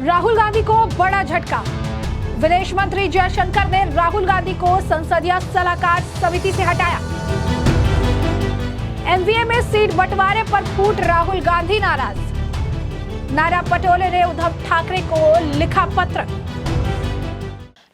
राहुल गांधी को बड़ा झटका। विदेश मंत्री जयशंकर ने राहुल गांधी को संसदीय सलाहकार समिति से हटाया। एमवीए में सीट बंटवारे पर फूट राहुल गांधी नाराज। नाना पटोले ने उद्धव ठाकरे को लिखा पत्र।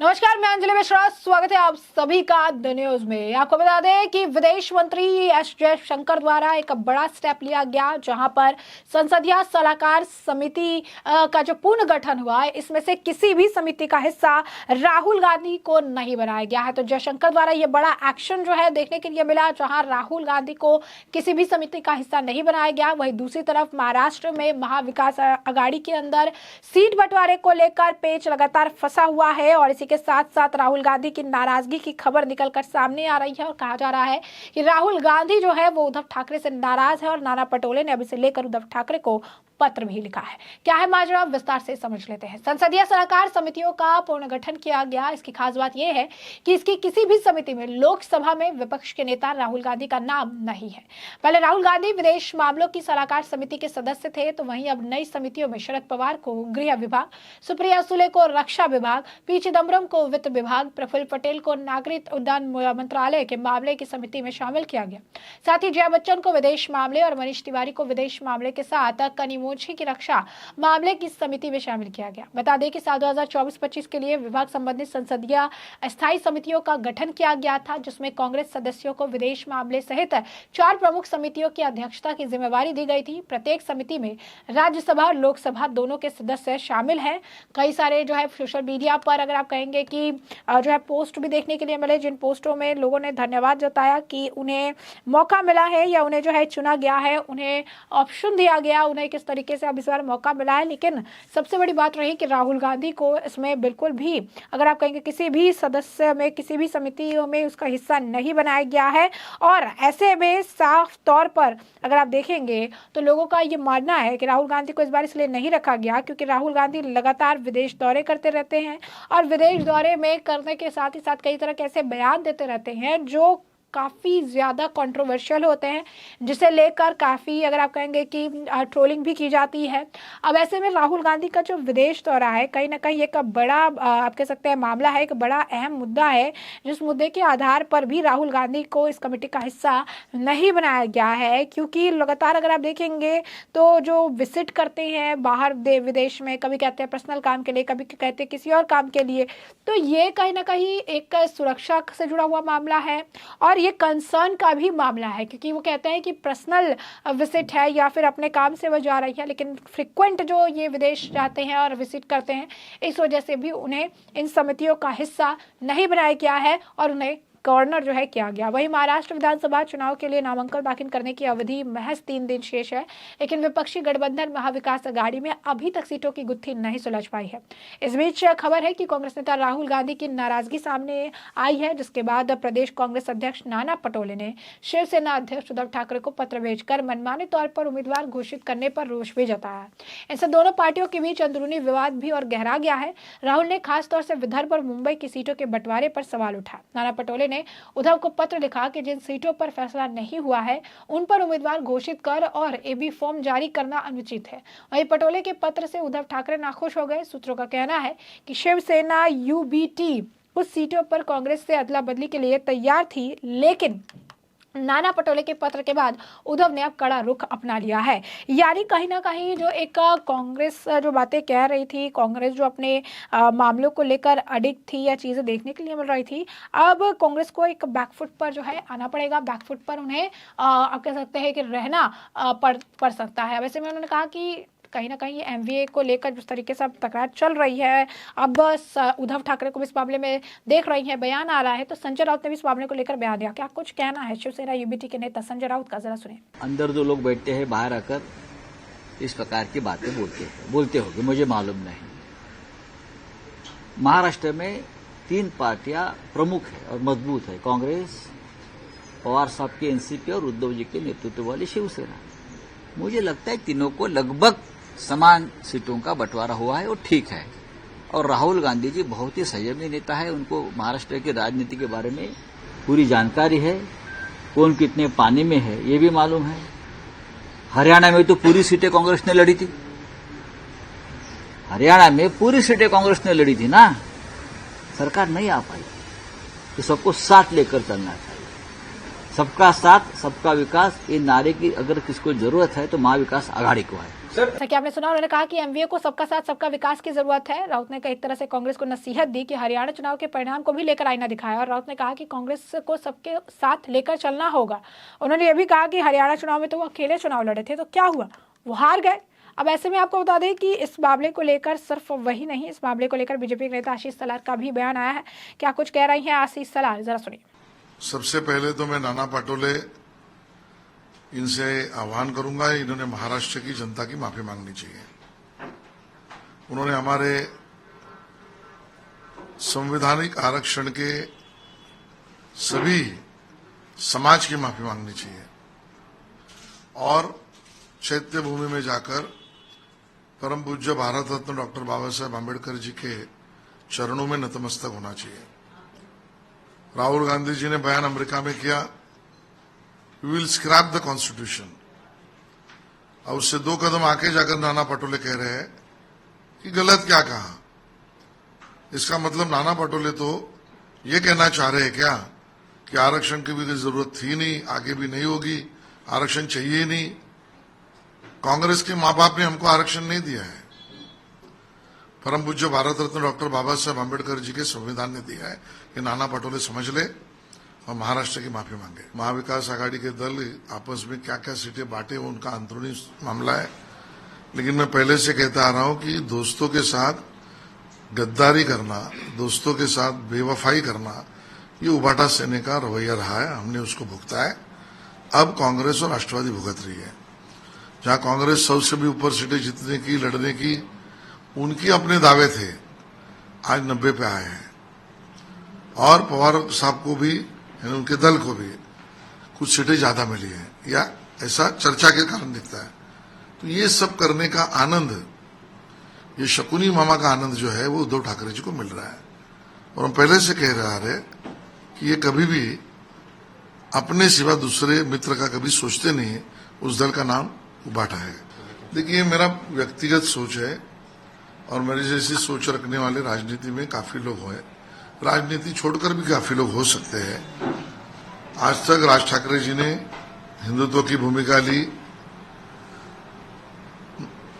नमस्कार, मैं अंजलि मिश्रा, स्वागत है आप सभी का द न्यूज में। आपको बता दें कि विदेश मंत्री एस जयशंकर द्वारा एक बड़ा स्टेप लिया गया, जहां पर संसदीय सलाहकार समिति का जो पूर्ण गठन हुआ है, इसमें से किसी भी समिति का हिस्सा राहुल गांधी को नहीं बनाया गया है। तो जयशंकर द्वारा ये बड़ा एक्शन जो है देखने के लिए मिला, जहां राहुल गांधी को किसी भी समिति का हिस्सा नहीं बनाया गया। वहीं दूसरी तरफ महाराष्ट्र में महाविकास अघाड़ी के अंदर सीट बंटवारे को लेकर पेच लगातार फंसा हुआ है और इसी के साथ साथ राहुल गांधी की नाराजगी की खबर निकलकर सामने आ रही है और कहा जा रहा है कि राहुल गांधी जो है वो उद्धव ठाकरे से नाराज है और नाना पटोले ने अब इसे लेकर उद्धव ठाकरे को पत्र भी लिखा है। क्या है माजरा, विस्तार से समझ लेते हैं। संसदीय सलाहकार समितियों का पूर्ण गठन किया गया। इसकी खास बात यह है कि इसकी किसी भी समिति में लोकसभा में विपक्ष के नेता राहुल गांधी का नाम नहीं है। पहले राहुल गांधी विदेश मामलों की सलाहकार समिति के सदस्य थे, तो वहीं अब नई समितियों में शरद पवार को गृह विभाग, सुप्रिया सुले को रक्षा विभाग, पी चिदम्बरम को वित्त विभाग, प्रफुल्ल पटेल को नागरिक उड्डयन मंत्रालय के मामले की समिति में शामिल किया गया। साथ ही जया बच्चन को विदेश मामले और मनीष तिवारी को विदेश मामले के साथ कनिमोझी की रक्षा मामले की समिति में शामिल किया गया। बता दें कि साल 2024-25 के लिए विभाग संबंधित संसदीय अस्थायी समितियों का गठन किया गया था, जिसमें कांग्रेस सदस्यों को विदेश मामले सहित 4 प्रमुख समितियों की अध्यक्षता की जिम्मेवारी दी गई थी। प्रत्येक समिति में राज्यसभा और लोकसभा दोनों के सदस्य शामिल हैं। कई सारे जो है सोशल मीडिया पर अगर आप कहेंगे कि जो है पोस्ट भी देखने के लिए मिले, जिन पोस्टों में लोगों ने धन्यवाद जताया कि उन्हें मौका मिला है या उन्हें जो है चुना गया है, उन्हें ऑप्शन दिया गया, उन्हें किस तरीके से अब इस बार मौका मिला है। लेकिन सबसे बड़ी बात रही कि राहुल गांधी को इसमें बिल्कुल भी अगर आप कहेंगे किसी भी सदस्य में, किसी भी समितियों में उसका हिस्सा नहीं बनाया गया है। और ऐसे में साफ तौर पर अगर आप देखेंगे तो लोगों का ये मानना है कि राहुल गांधी को इस बार इसलिए नहीं रखा गया क्योंकि राहुल गांधी लगातार विदेश दौरे करते रहते हैं और विदेश दौरे में करने के साथ ही साथ कई तरह के ऐसे बयान देते रहते हैं जो काफ़ी ज़्यादा कंट्रोवर्शियल होते हैं, जिसे लेकर काफ़ी अगर आप कहेंगे कि ट्रोलिंग भी की जाती है। अब ऐसे में राहुल गांधी का जो विदेश दौरा है कहीं ना कहीं एक बड़ा आप कह सकते हैं मामला है, एक बड़ा अहम मुद्दा है, जिस मुद्दे के आधार पर भी राहुल गांधी को इस कमेटी का हिस्सा नहीं बनाया गया है। क्योंकि लगातार अगर आप देखेंगे तो जो विजिट करते हैं बाहर विदेश में, कभी कहते हैं पर्सनल काम के लिए, कभी कहते हैं किसी और काम के लिए, तो ये कहीं ना कहीं एक सुरक्षा से जुड़ा हुआ मामला है और ये कंसर्न का भी मामला है। क्योंकि वो कहते हैं कि पर्सनल विजिट है या फिर अपने काम से वो जा रही है, लेकिन फ्रिक्वेंट जो ये विदेश जाते हैं और विजिट करते हैं, इस वजह से भी उन्हें इन समितियों का हिस्सा नहीं बनाया गया है और उन्हें गवर्नर जो है किया गया। वहीं महाराष्ट्र विधानसभा चुनाव के लिए नामांकन दाखिल करने की अवधि महज 3 दिन शेष है, लेकिन विपक्षी गठबंधन महाविकास अघाड़ी में अभी तक सीटों की गुत्थी नहीं सुलझ पाई है। इस बीच खबर है कि कांग्रेस नेता राहुल गांधी की नाराजगी सामने आई है, जिसके बाद प्रदेश कांग्रेस अध्यक्ष नाना पटोले ने शिवसेना अध्यक्ष उद्धव ठाकरे को पत्र भेजकर मनमाने तौर पर उम्मीदवार घोषित करने पर रोष भी जताया है। इनसे दोनों पार्टियों के बीच अंदरूनी विवाद भी और गहरा गया है। राहुल ने खासतौर से विदर्भ और मुंबई की सीटों के बंटवारे पर सवाल उठाया। नाना पटोले ने उद्धव को पत्र लिखा कि जिन सीटों पर फैसला नहीं हुआ है उन पर उम्मीदवार घोषित कर और एबी फॉर्म जारी करना अनुचित है। वहीं पटोले के पत्र से उद्धव ठाकरे नाखुश हो गए। सूत्रों का कहना है कि शिवसेना यूबीटी कुछ सीटों पर कांग्रेस से अदला बदली के लिए तैयार थी, लेकिन नाना पटोले के पत्र के बाद उद्धव ने अब कड़ा रुख अपना लिया है। यानी कहीं ना कहीं जो एक कांग्रेस जो बातें कह रही थी, कांग्रेस जो अपने मामलों को लेकर अडिग थी या चीज़ें देखने के लिए मिल रही थी, अब कांग्रेस को एक बैकफुट पर जो है आना पड़ेगा। बैकफुट पर उन्हें आप कह सकते हैं कि रहना पड़ सकता है। वैसे में उन्होंने कहा कि कहीं ना कहीं एमवीए को लेकर जिस तरीके से अब तकरार चल रही है, अब उद्धव ठाकरे को इस मामले में देख रही है, बयान आ रहा है, तो संजय राउत ने भी इस मामले को लेकर बयान दिया। क्या कुछ कहना है शिवसेना यूबीटी के नेता संजय राउत का, जरा सुनिए। अंदर जो लोग बैठते हैं बाहर आकर इस प्रकार की बातें बोलते होंगे, मुझे मालूम नहीं। महाराष्ट्र में 3 पार्टियां प्रमुख है और मजबूत है, कांग्रेस, पवार साहब की एनसीपी और उद्धव जी के नेतृत्व वाली शिवसेना। मुझे लगता है तीनों को लगभग समान सीटों का बंटवारा हुआ है और ठीक है। और राहुल गांधी जी बहुत ही संयमी नेता है, उनको महाराष्ट्र की राजनीति के बारे में पूरी जानकारी है, कौन कितने पानी में है ये भी मालूम है। हरियाणा में तो पूरी सीटें कांग्रेस ने लड़ी थी, हरियाणा में पूरी सीटें कांग्रेस ने लड़ी थी ना, सरकार नहीं आ पाई। तो सबको साथ लेकर चलना चाहिए। सबका साथ सबका विकास, ये नारे की अगर किसको जरूरत है तो महाविकास आघाड़ी को है। जैसा कि आपने सुना, उन्होंने कहा कि एमवीए को सबका साथ सबका विकास की जरूरत है। राउत ने एक तरह से कांग्रेस को नसीहत दी कि हरियाणा चुनाव के परिणाम को भी लेकर आईना दिखाया, और राउत ने कहा कि कांग्रेस को सबके साथ लेकर चलना होगा। उन्होंने यह भी कहा कि हरियाणा चुनाव में तो वो अकेले चुनाव लड़े थे, तो क्या हुआ, वो हार गए। अब ऐसे में आपको बता दें कि इस मामले को लेकर सिर्फ वही नहीं, इस मामले को लेकर बीजेपी के नेता आशीष सलार का भी बयान आया है। क्या कुछ कह रही हैं आशीष सलार, जरा सुनिए। सबसे पहले तो मैं नाना पटोले इनसे आह्वान करूंगा, इन्होंने महाराष्ट्र की जनता की माफी मांगनी चाहिए। उन्होंने हमारे संवैधानिक आरक्षण के सभी समाज की माफी मांगनी चाहिए और चैत्य भूमि में जाकर परम पूज्य भारत रत्न डॉक्टर बाबा साहेब आम्बेडकर जी के चरणों में नतमस्तक होना चाहिए। राहुल गांधी जी ने बयान अमेरिका में किया, we will scrap the constitution. और उससे 2 कदम आके जाकर नाना पटोले कह रहे हैं कि गलत क्या कहा। इसका मतलब नाना पटोले तो ये कहना चाह रहे हैं क्या कि आरक्षण की भी कोई जरूरत थी नहीं, आगे भी नहीं होगी, आरक्षण चाहिए नहीं। कांग्रेस के मां बाप ने हमको आरक्षण नहीं दिया है, परम पूज्य भारत रत्न डॉक्टर बाबा साहेब आम्बेडकर जी के संविधान ने दिया है। कि नाना पटोले समझ ले और महाराष्ट्र की माफी मांगे। महाविकास आघाड़ी के दल आपस में क्या क्या सीटें बांटे वो उनका अंदरूनी मामला है, लेकिन मैं पहले से कहता आ रहा हूं कि दोस्तों के साथ गद्दारी करना, दोस्तों के साथ बेवफाई करना, ये उबाटा सेने का रवैया रहा है, हमने उसको भुगता है। अब कांग्रेस और राष्ट्रवादी भुगत रही है। जहां कांग्रेस 100 से भी ऊपर सीटें जीतने की, लड़ने की उनकी अपने दावे थे, आज 90 पे आए हैं। और पवार साहब को भी, यानी उनके दल को भी कुछ सीटें ज्यादा मिली है, या ऐसा चर्चा के कारण दिखता है। तो ये सब करने का आनंद, ये शकुनी मामा का आनंद जो है वो उद्धव ठाकरे जी को मिल रहा है। और हम पहले से कह रहे कि ये कभी भी अपने सिवा दूसरे मित्र का कभी सोचते नहीं। उस दल का नाम उबाटा है। देखिए, मेरा व्यक्तिगत सोच है और मेरी जैसी सोच रखने वाले राजनीति में काफी लोग हैं, राजनीति छोड़कर भी काफी लोग हो सकते हैं। आज तक राज ठाकरे जी ने हिंदुत्व की भूमिका ली,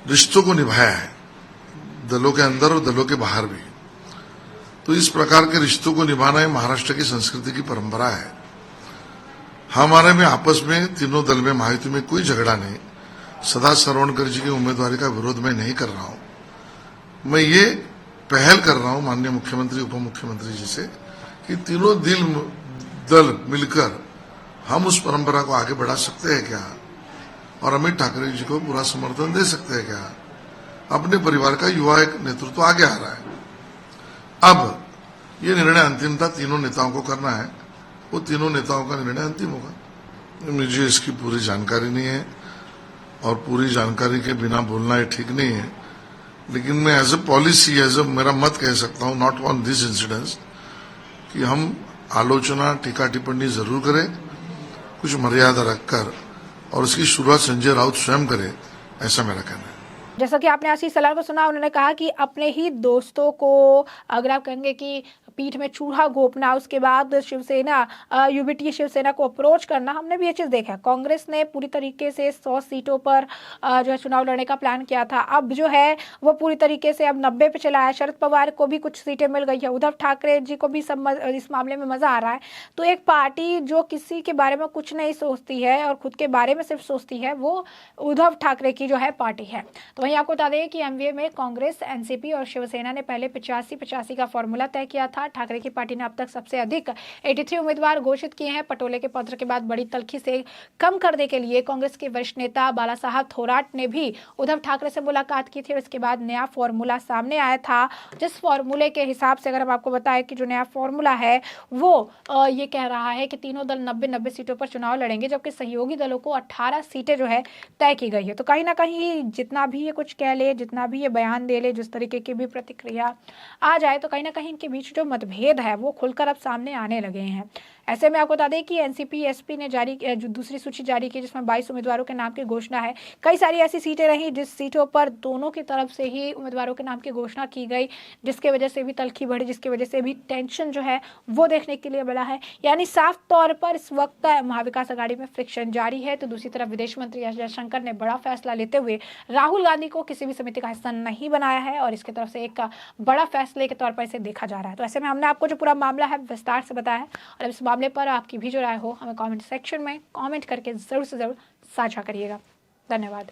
रिश्तों को निभाया है, दलों के अंदर और दलों के बाहर भी। तो इस प्रकार के रिश्तों को निभाना है महाराष्ट्र की संस्कृति की परंपरा है। हमारे में आपस में तीनों दल में महायुति में कोई झगड़ा नहीं। सदा सरवणकर जी की उम्मीदवारी का विरोध मैं नहीं कर रहा हूं। मैं ये पहल कर रहा हूं माननीय मुख्यमंत्री उप मुख्यमंत्री जी से कि तीनों दल मिलकर हम उस परंपरा को आगे बढ़ा सकते हैं क्या, और अमित ठाकरे जी को पूरा समर्थन दे सकते हैं क्या। अपने परिवार का युवा एक नेतृत्व आगे आ रहा है। अब ये निर्णय अंतिमता तीनों नेताओं को करना है, वो तीनों नेताओं का निर्णय अंतिम होगा। मुझे इसकी पूरी जानकारी नहीं है और पूरी जानकारी के बिना बोलना ये ठीक नहीं है, लेकिन मैं as a policy, as a मेरा मत कह सकता हूं, नॉट ऑन दिस इंसिडेंस, कि हम आलोचना टीका टिप्पणी जरूर करें, कुछ मर्यादा रखकर, और उसकी शुरुआत संजय राउत स्वयं करे, ऐसा मेरा कहना है। जैसा कि आपने आशीष सलार को सुना, उन्होंने कहा कि अपने ही दोस्तों को, अगर आप कहेंगे कि पीठ में चूल्हा घोंपना, उसके बाद शिवसेना यूबीटी शिवसेना को अप्रोच करना, हमने भी ये चीज़ देखा। कांग्रेस ने पूरी तरीके से 100 सीटों पर जो है चुनाव लड़ने का प्लान किया था, अब जो है वो पूरी तरीके से अब 90 पे चला है। शरद पवार को भी कुछ सीटें मिल गई है, उद्धव ठाकरे जी को भी इस मामले में मजा आ रहा है। तो एक पार्टी जो किसी के बारे में कुछ नहीं सोचती है और खुद के बारे में सिर्फ सोचती है, वो उद्धव ठाकरे की जो है पार्टी है। तो वहीं आपको बता दें कि एमवीए में कांग्रेस, एनसीपी और शिवसेना ने पहले 85-85 का फॉर्मूला तय किया था। ठाकरे की पार्टी ने अब तक सबसे अधिक 83 उम्मीदवार घोषित किए हैं। पटोले के पत्र के बाद बड़ी तल्खी से कम करने के लिए कांग्रेस के वरिष्ठ नेता बाला साहब थोराट ने भी उद्धव ठाकरे से मुलाकात की थी और इसके बाद नया फॉर्मूला सामने आया था, जिस फॉर्मूले के हिसाब से अगर हम आपको बताएं कि जो नया फॉर्मूला है वो ये कह रहा है कि तीनों दल 90-90 सीटों पर चुनाव लड़ेंगे, जबकि सहयोगी दलों को 18 सीटें जो है तय की गई है। तो कहीं ना कहीं जितना भी ये कुछ कह ले, जितना भी ये बयान दे ले, जिस तरीके की भी प्रतिक्रिया आ जाए, तो कहीं ना कहीं इनके बीच जो मतभेद है वो खुलकर अब सामने आने लगे हैं। ऐसे में आपको बता दें कि एनसीपी एसपी ने जो दूसरी सूची जारी की जिसमें 22 उम्मीदवारों के नाम की घोषणा है। कई सारी ऐसी सीटें रहीं जिस सीटों पर दोनों की तरफ से ही उम्मीदवारों के नाम की घोषणा की गई, जिसके वजह से भी तल्खी बढ़ी, जिसकी वजह से भी टेंशन जो है वो देखने के लिए मिला है। यानी साफ तौर पर इस वक्त महाविकास आघाड़ी में फ्रिक्शन जारी है। तो दूसरी तरफ विदेश मंत्री एस जयशंकर ने बड़ा फैसला लेते हुए राहुल गांधी को किसी भी समिति का हिस्सा नहीं बनाया है और इसकी तरफ से एक बड़ा फैसले के तौर पर इसे देखा जा रहा है। तो ऐसे में हमने आपको जो पूरा मामला है विस्तार से बताया है और इस मामले पर आपकी भी जो राय हो हमें कमेंट सेक्शन में कमेंट करके जरूर से जरूर साझा करिएगा। धन्यवाद।